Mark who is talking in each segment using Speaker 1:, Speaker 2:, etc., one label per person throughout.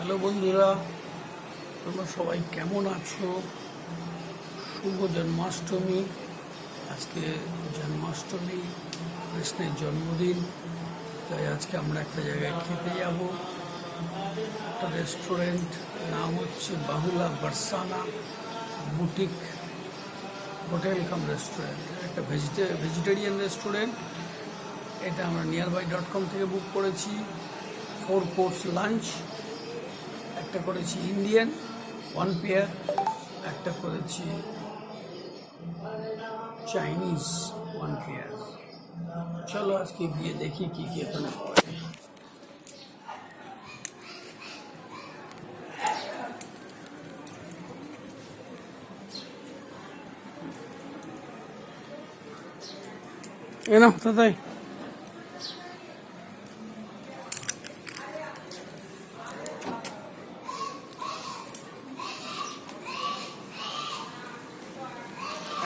Speaker 1: Hello বন্ধুরা, তোমরা সবাই কেমন আছো? শুভ জন্মাষ্টমী। আজকে জন্মাষ্টমী, কৃষ্ণের জন্মদিন। তাই আজকে আমরা একটা জায়গায় খেতে যাব। একটা রেস্টুরেন্ট, নাম হচ্ছে bahula barsana বুটিক হোটেল কাম রেস্টুরেন্ট। একটা ভেজিটেরিয়ান রেস্টুরেন্ট। এটা আমরা nearby.com থেকে বুক করেছি। 4 কোর্স লাঞ্চ, একটা করেছি ইন্ডিয়ান 1 পেয়ার, একটা করেছি চাইনিজ 1 পেয়ার। চলো আজকে গিয়ে দেখি কি কি এখানে পাওয়া যায়। না দাদাই,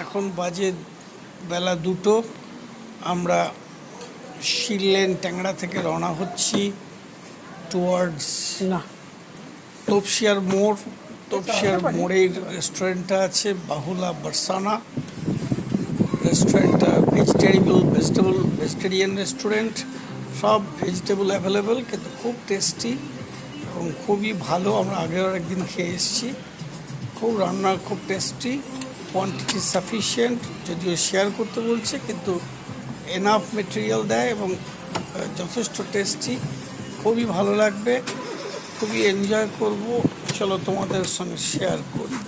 Speaker 1: এখন বাজে বেলা 2টো। আমরা শিললেন ট্যাংরা থেকে রওনা হচ্ছি টুয়ার্ডস তপসিয়ার মোড়। তপসিয়ার মোড়ের রেস্টুরেন্টটা আছে bahula barsana রেস্টুরেন্টটা। ভেজিটেরিয়ান রেস্টুরেন্ট, সব ভেজিটেবল অ্যাভেলেবেল, কিন্তু খুব টেস্টি এবং খুবই ভালো। আমরা আগের একদিন খেয়ে এসেছি। খুব রান্না খুব টেস্টি, কোয়ান্টিটি সাফিসিয়েন্ট, যদিও শেয়ার করতে বলছে, কিন্তু এনাফ মেটেরিয়াল দেয় এবং যথেষ্ট টেস্টি। খুবই ভালো লাগবে, খুবই এনজয় করব। চলো তোমাদের সঙ্গে শেয়ার করি।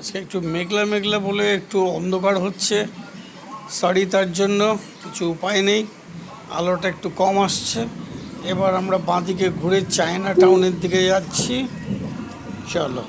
Speaker 1: আজকে একটু মেঘলা মেঘলা বলে একটু অন্ধকার হচ্ছে, সরি তার জন্য, কিছু উপায় নেই। আলোটা একটু কম আসছে। এবার আমরা বাঁদিকে ঘুরে চায়না টাউনের দিকে যাচ্ছি। চলো।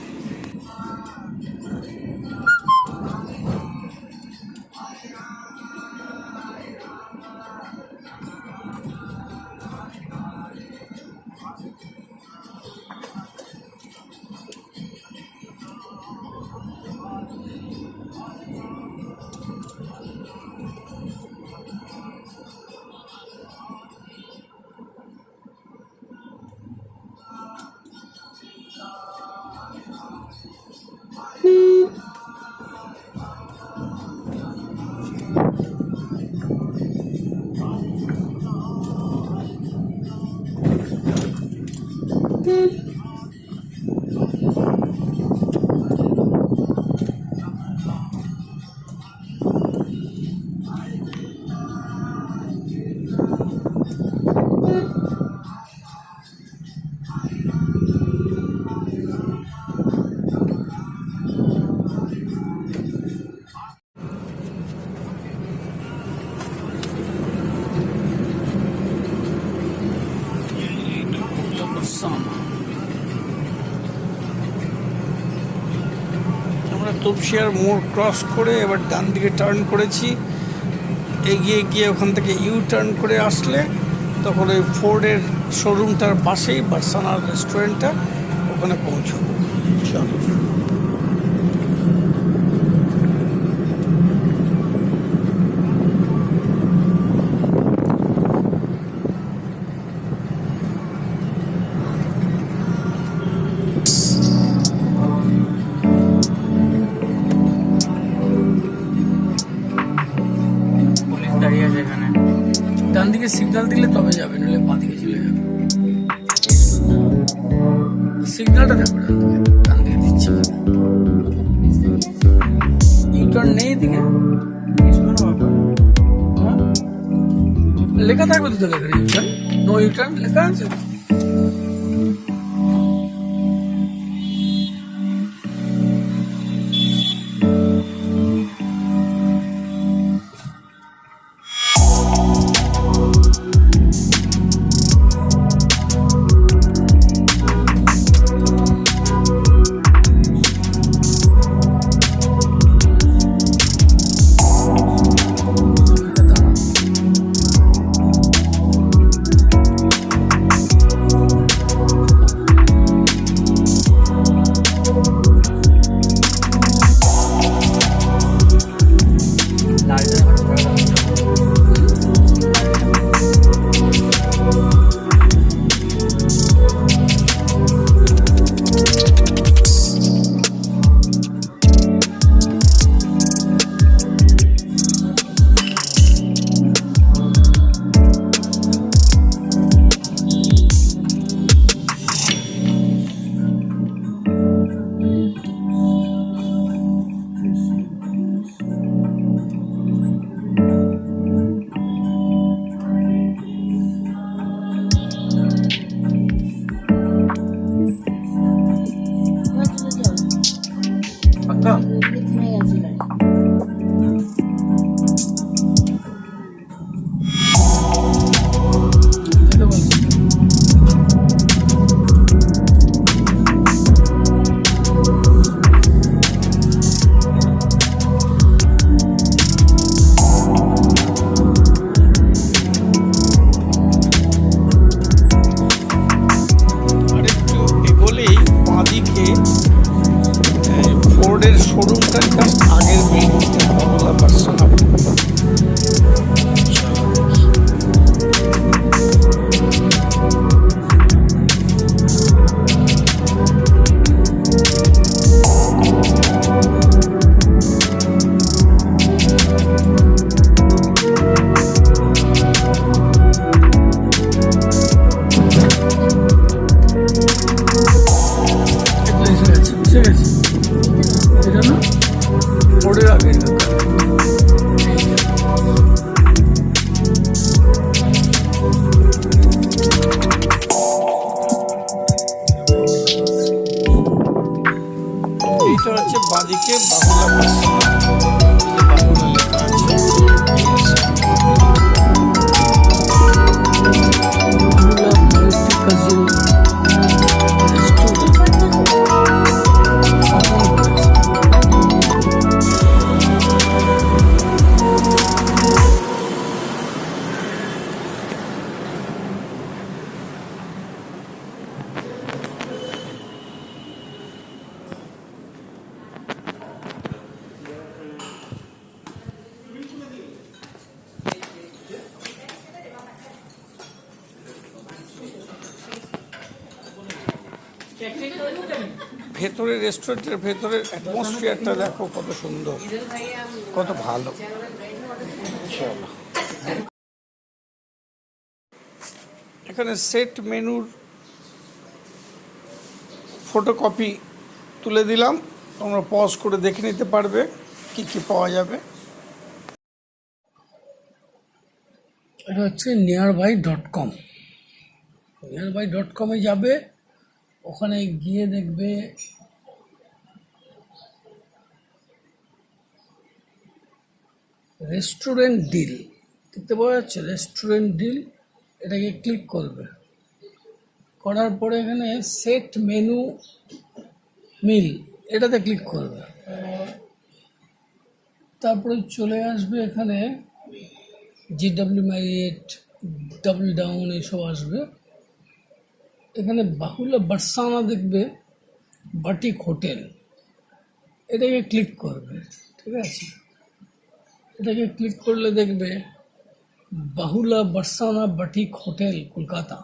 Speaker 1: তপসিয়ার মোড় ক্রস করে এবার ডান দিকে টার্ন করেছি, এগিয়ে গিয়ে ওখান থেকে ইউ টার্ন করে আসলে তখন ওই ফোর্ডের শোরুমটার পাশেই বারসানার রেস্টুরেন্টটা, ওখানে পৌঁছবো। চলো। ডান দিকে সিগন্যাল দিলে তবে যাবে, নইলে বাঁ দিকে চলে যাবে। সিগন্যালটা দেখো, ডান দিকে দিচ্ছে। ইউটার্ন নেই এদিকে, লেখা থাকবে তো, লেখা ইউটার্ন, নো ইউটার্ন লেখা আছে। বাদিকে বাহুলা বার্সানা, বাহুলা লেখা আছে। ভেতরের রেস্টুরেন্টের ভেতরের অ্যাটমসফিয়ারটা দেখো কত সুন্দর, কত ভালো। চলো, এখানে সেট মেনুর ফটোকপি তুলে দিলাম, তোমরা পজ করে দেখে নিতে পারবে কি কি পাওয়া যাবে। এটা হচ্ছে nearby.com। nearby.com-এ যাবে, ওখানে গিয়ে দেখবে রেস্টুরেন্ট ডিল, দেখতে পাওয়া যাচ্ছে রেস্টুরেন্ট ডিল, এটাকে ক্লিক করবে। করার পরে এখানে সেট মেনু মিল, এটাতে ক্লিক করবে। তারপরে চলে আসবে এখানে জিডব্লিউ ম্যারিয়েট, ডাবল ডাউন এসব আসবে। এখানে বাহুলা বারসানা দেখবে, বাটিক হোটেল, এটাকে ক্লিক করবে। ঠিক আছে, এটাকে ক্লিক করলে দেখবে বাহুলা বারসানা বাটিক hotel Kolkata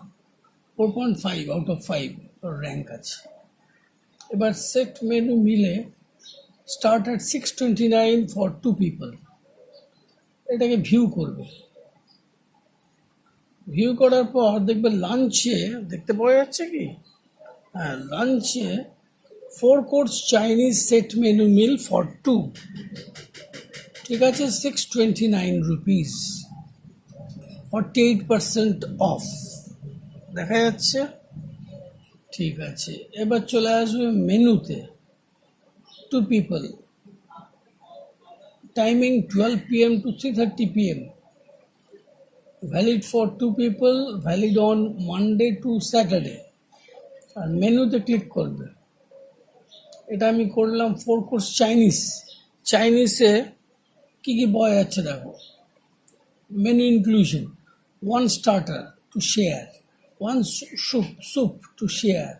Speaker 1: 4.5 out of 5 rank আছে। এবার set menu meal start at 629 for 2 people, এটাকে ভিউ করবে। ভিউ করার পর দেখবে লাঞ্চে দেখতে পাওয়া যাচ্ছে কি, হ্যাঁ লাঞ্চে 4 course Chinese set menu mill for 2, ঠিক আছে, 629 রুপিস, 48% অফ দেখা যাচ্ছে। ঠিক আছে, এবার চলে আসবে মেনুতে, 2 people, timing 12 PM to 3:30 PM, valid for 2 people, valid on Monday to Saturday. আর মেনুতে ক্লিক করবে। এটা আমি করলাম 4 কোর্স চাইনিজ। চাইনিজে কী কী পাওয়া যাচ্ছে দেখো, menu inclusion, 1 starter to share, 1 soup to share,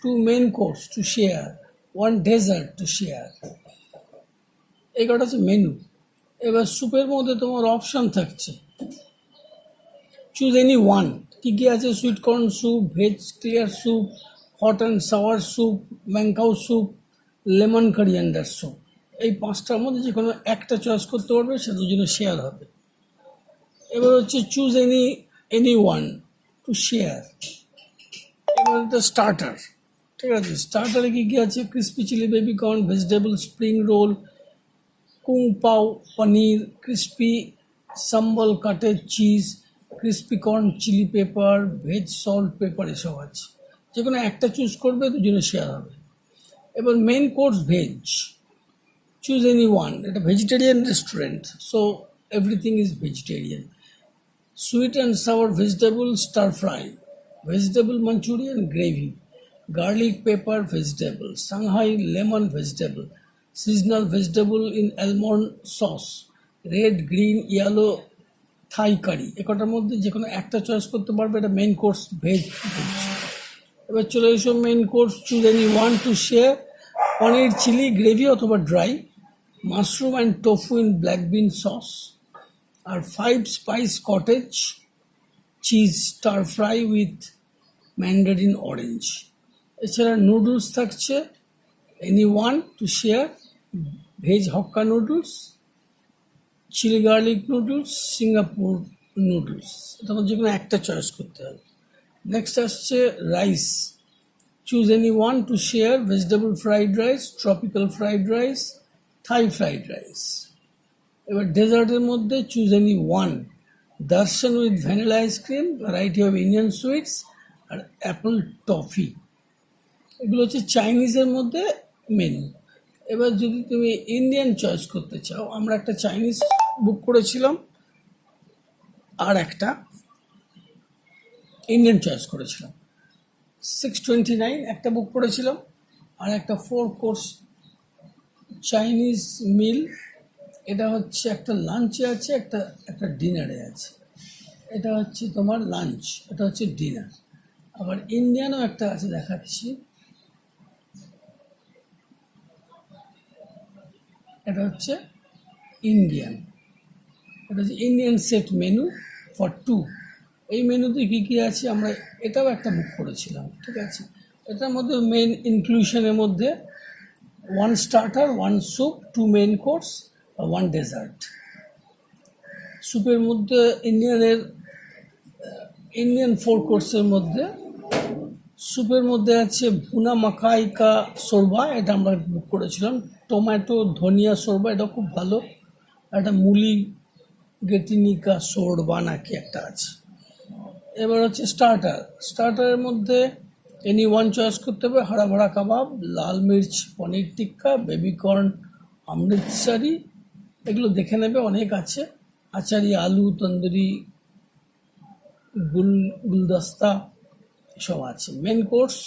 Speaker 1: 2 main course to share, 1 dessert to share। এই কটা হচ্ছে মেনু। এবার স্যুপের মধ্যে তোমার অপশান থাকছে, চুজ এনি ওয়ান। কী কী আছে, sweet corn soup, veg clear soup, hot and sour soup, manchow soup, lemon coriander soup. এই 5টার মধ্যে যে কোনো একটা চয়েস করতে পারবে, সে দুজনে শেয়ার হবে। এবার হচ্ছে choose any one to share. এবার হচ্ছে স্টার্টার। ঠিক আছে, স্টার্টারে কী কী আছে, crispy chilli baby corn, vegetable spring roll, kung pao paneer, crispy sambal coated cheese, crispy corn chilli pepper, veg salt pepper, এসব আছে। যে কোনো একটা চুজ করবে, দুজনে শেয়ার হবে। এবার main course veg, choose any one. এটা vegetarian restaurant, so everything is vegetarian. Sweet and sour vegetable stir fry, vegetable manchurian gravy, garlic pepper vegetable, Shanghai lemon vegetable, seasonal vegetable in almond sauce, red green yellow Thai curry. এ কটার মধ্যে যে কোনো একটা choice করতে পারবে। এটা main course veg. এবার চলে এসো main course, choose any one to share, paneer chilli gravy অথবা dry, mushroom and tofu in black bean sauce, আর 5 spice cottage cheese star fry with mandarin orange. এছাড়া নুডলস থাকছে, any one to share, veg Hakka noodles, chilli garlic noodles, Singapore noodles. তখন যে কোনো একটা choice করতে হবে। নেক্সট আসছে rice, choose any one to share, vegetable fried rice, tropical fried rice, Thai fried rice. এবার ডেজার্টের মধ্যে চুজ এনি ওয়ান, দর্শন with vanilla ice cream, variety of Indian sweets, আর অ্যাপল টফি। এগুলো হচ্ছে চাইনিজের মধ্যে মেনু। এবার যদি তুমি ইন্ডিয়ান চয়েস করতে চাও, আমরা একটা চাইনিজ বুক করেছিলাম, আর একটা ইন্ডিয়ান চয়েস করেছিলাম। 629 একটা বুক করেছিলাম, আর একটা 4 কোর্স চাইনিজ মিল। এটা হচ্ছে একটা লাঞ্চে আছে, একটা ডিনারে আছে। এটা হচ্ছে তোমার লাঞ্চ, এটা হচ্ছে ডিনার। আবার ইন্ডিয়ানও একটা আছে, দেখাচ্ছি। এটা হচ্ছে ইন্ডিয়ান, এটা হচ্ছে ইন্ডিয়ান সেট মেনু ফর 2। এই মেনুতে কী কী আছে, আমরা এটাও একটা বুক করেছিলাম। ঠিক আছে, এটার মধ্যে মেন ইনক্লুশনের মধ্যে 1 starter, 1 soup, 2 main course, 1 dessert. স্যুপের মধ্যে ইন্ডিয়ান 4 কোর্সের মধ্যে স্যুপের মধ্যে আছে ভুনা মাকাইকা শোরবা, এটা আমরা বুক করেছিলাম। টমেটো ধনিয়া শোরবা, এটা খুব ভালো। একটা মুলি গেটিনিকা শোরবা নাকি একটা আছে। এবার হচ্ছে স্টার্টারের মধ্যে এনি ওয়ান চয়েস করতে হবে, হারা ভরা কাবাব, লাল মির্চ পনির টিক্কা, বেবিকর্ন অমৃতসারি। এগুলো দেখে নেবে, অনেক আছে। আচারি আলু তন্দুরি গুলদস্তা এসব আছে। মেন কোর্স,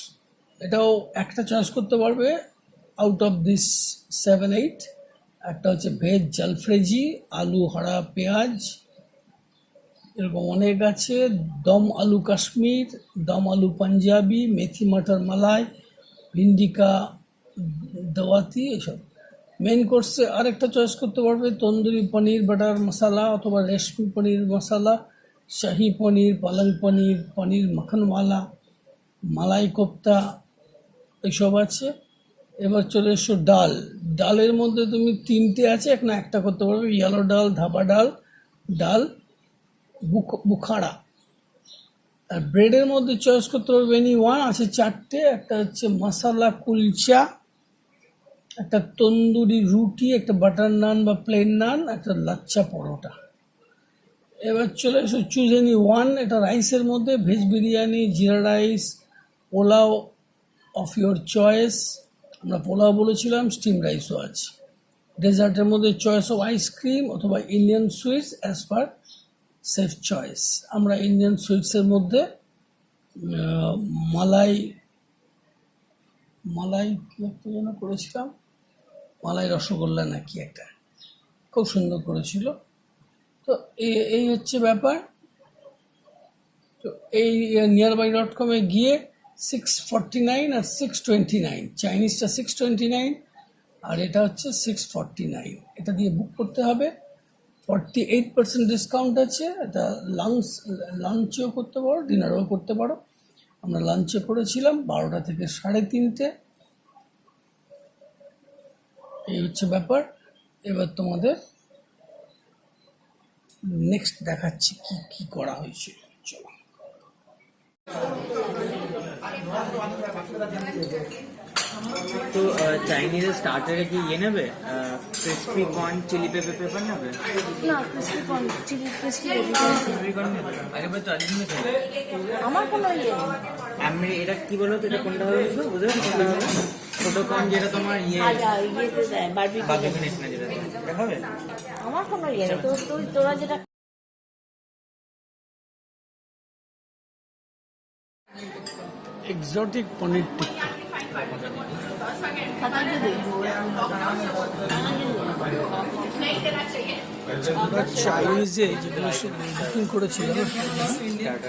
Speaker 1: এটাও একটা চয়েস করতে পারবে, আউট অফ দিস 7-8 একটা হচ্ছে ভেজ জলফ্রেজি, আলু হারা পেঁয়াজ, এরকম অনেক আছে। দম আলু কাশ্মীর, দম আলু পাঞ্জাবি, মেথি মটর মালাই, ভিন্ডিকা দাওয়াতি, এসব। মেন কোর্সে আরেকটা চয়েস করতে পারবে, তন্দুরি পনির বাটার মশলা অথবা রেশমি পনির মশলা, শাহি পনির, পালং পনির, পনির মাখনওয়ালা, মালাই কোপ্তা, এইসব আছে। এবার চলে এসো ডাল। ডালের মধ্যে তুমি 3টে আছে, একটা করতে পারবে, ইয়েলো ডাল, ধাবা ডাল, ডাল বুখারা। আর ব্রেডের মধ্যে চয়েস করতে পারবে এনি ওয়ান, আছে 4টে। একটা হচ্ছে মশালা কুলচা, একটা তন্দুরি রুটি, একটা বাটার নান বা প্লেন নান, একটা লাচ্চা পরোটা। এবার চলে এসো চুজ এনি ওয়ান। এটা রাইসের মধ্যে ভেজ বিরিয়ানি, জিরা rice, pulao of your choice, আমরা পোলাও বলেছিলাম, স্টিম রাইসও আছে। ডেজার্টের মধ্যে চয়েস অফ আইসক্রিম অথবা Indian sweets as per safe choice. আমরা ইন্ডিয়ান সুইটসের মধ্যে মালাই কি একটা যেন করেছিলাম, মালাই রসগোল্লা নাকি একটা, খুব সুন্দর করেছিল। তো এই হচ্ছে ব্যাপার। তো এই nearby.com-এ গিয়ে 649 আর 629, চাইনিজটা 629 আর এটা হচ্ছে 649, এটা দিয়ে বুক করতে হবে। 48% ডিসকাউন্ট আছে। এটা লাঞ্চেও করতে পারো, ডিনারও করতে পারো। আমরা লাঞ্চে করেছিলাম 12টা থেকে 3:30। এই হচ্ছে ব্যাপার। এবার তোমাদের নেক্সট দেখাচ্ছি কি কি করা হয়েছিল। চলো।
Speaker 2: তো চাইনিজের স্টার্টারে কি ইয়ে নেবে, ক্রিসপি কর্ন চিলি পেপার নেবে?
Speaker 3: না, crispy corn chili crispy
Speaker 2: crispy corn নেবে? আরেকবার চার্জ নিয়ে খেলে
Speaker 3: আমার কোনো ইয়ে নেই।
Speaker 2: আমি এটা কি বলো তো, এটা কোনটা হবে বুঝতে পারছো? কোনটা হবে ছোট কর্ন, যেটা তোমার
Speaker 3: ইয়েতে দেয়
Speaker 2: বারবিকিউ নেট না, যেটা এটা হবে।
Speaker 3: আমার কোনো ইয়ে নেই। তোরা যেটা
Speaker 1: এক্সোটিক পনির টিক্কা। চাইনিজে যেগুলো বুকিং করেছিলাম,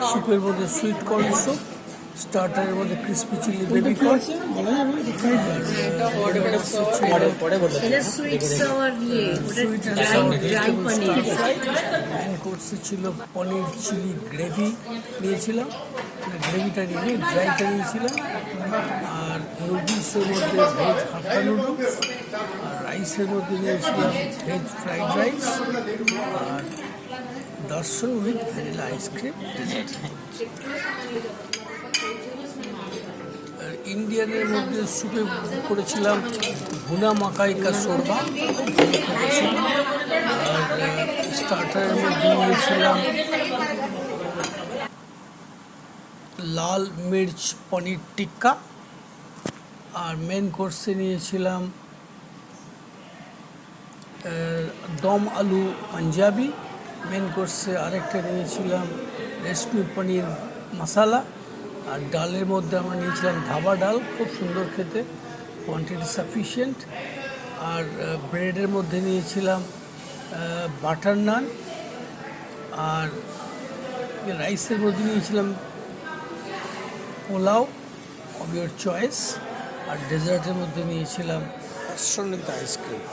Speaker 1: স্যুপের মধ্যে সুইট কর্ন স্যুপ, স্টার্টারের মধ্যে ক্রিসপি চিলি বেবি কর্ন, কোর্সে ছিল পনির চিলি গ্রেভি নিয়েছিলাম, গ্রেভিটা নিয়ে ড্রাইটা নিয়েছিলাম। আর নুডলসের মধ্যে ভেজ হাক্কা নুডলস, আর রাইসের মধ্যে নিয়েছিলাম ভেজ ফ্রাইড রাইস, আর দর্শন উইথ ভ্যানিলা আইসক্রিম ডেজার্ট। আর ইন্ডিয়ানের মধ্যে স্যুপে করেছিলাম ভুনা মাকাই কা শোরবা, আর স্টার্টারের মধ্যে নিয়েছিলাম লাল মির্চ পনির টিক্কা, আর মেন কোর্সে নিয়েছিলাম দম আলু পাঞ্জাবি, মেন কোর্সে আরেকটা নিয়েছিলাম রেশমি পনির মশালা, আর ডালের মধ্যে আমরা নিয়েছিলাম ধাবা ডাল, খুব সুন্দর খেতে, কোয়ান্টিটি সাফিসিয়েন্ট। আর ব্রেডের মধ্যে নিয়েছিলাম বাটার নান, আর রাইসের মধ্যে নিয়েছিলাম পোলাও অফ ইয়োর চয়েস, আর ডেজার্টের মধ্যে নিয়েছিলাম আইসক্রিম।